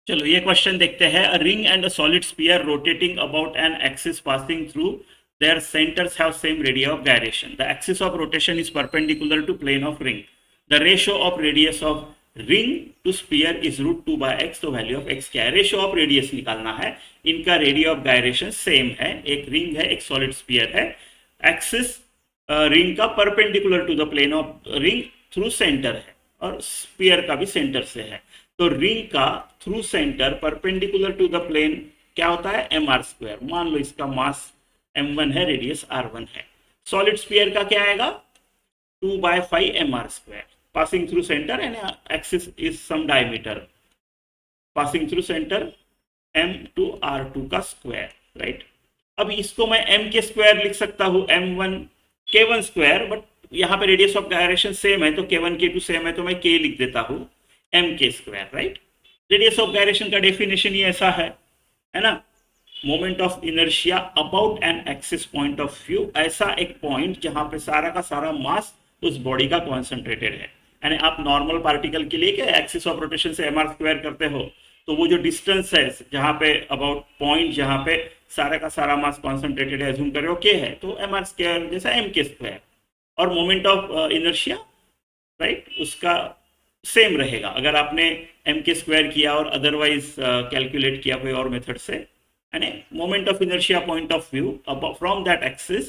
चलो ये क्वेश्चन देखते हैं। A ring and a solid sphere rotating about an axis passing through their centers have same radius of gyration. The axis of rotation is perpendicular to plane of ring. The ratio of radius of ring to sphere is √2 by x. तो value of x क्या है? Ratio of radius निकालना है। इनका radius of gyration same है, एक ring है एक सॉलिड स्फीयर है। एक्सिस रिंग का perpendicular to the plane of ring through centre है और स्फीयर का भी सेंटर से है। तो रिंग का through centre perpendicular to the plane क्या होता है? mr²। मान लो इसका मास m1 है, रेडियस r1 है। सॉलिड स्फीयर का क्या आएगा? 2/5 mr²। Passing through centre and axis is some diameter, passing through centre m to r2 का स्क्वायर, राइट। अब इसको मैं m के स्क्वायर लिख सकता हूँ, m1 k1 स्क्वायर, बट यहाँ पे रेडियस ऑफ गायरेशन सेम है तो k1 k2 सेम है तो मैं k लिख देता हूँ m के square, right. Radius of gyration का डेफिनेशन ही ऐसा है ना। Moment of inertia about an axis point of view, ऐसा एक पॉइंट जहां पे सारा का सारा मास उस बॉडी का कॉन्सेंट्रेटेड है। यानी आप नॉर्मल पार्टिकल के लिए क्या एक्सिस ऑफ रोटेशन से mr² करते हो, तो वो जो डिस्टेंस है जहां पे अबाउट पॉइंट जहां पे सारा का सारा मास कॉन्सेंट्रेटेड है, एज्यूम करो के है, तो mr² जैसा m के स्क्वायर। और मोमेंट ऑफ इनर्शिया, राइट, उसका सेम रहेगा अगर आपने m के स्क्वायर किया और अदरवाइज कैलकुलेट किया कोई और मेथड से। यानी moment of inertia point of view from that axis,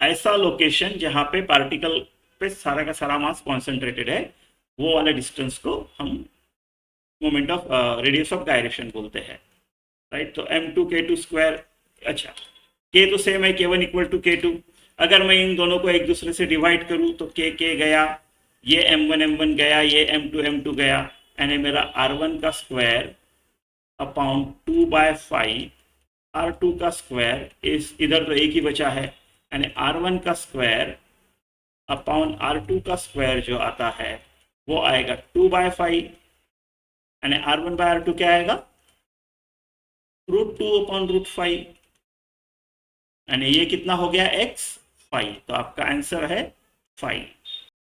ऐसा लोकेशन जहां पे पार्टिकल पे सारा का सारा मास कॉन्सेंट्रेटेड है, वो वाले डिस्टेंस को हम moment of radius of direction बोलते हैं, राइट। तो m2 k2 स्क्वायर, अच्छा k तो सेम है, k1 इक्वल टू k2। अगर मैं इन दोनों को एक दूसरे से डिवाइड करूं तो k गया, ये m1 गया, ये m2 गया, यानी मेरा r1 का स्क्वायर अपॉन 2/5 r2 का स्क्वायर, इस इधर तो एक ही बचा है, यानी r1 का स्क्वायर अपॉन r2 का स्क्वायर जो आता है वो आएगा 2/5, यानी r1/r2 क्या आएगा? √2/5, यानी ये कितना हो गया? x 5। तो आपका आंसर है 5।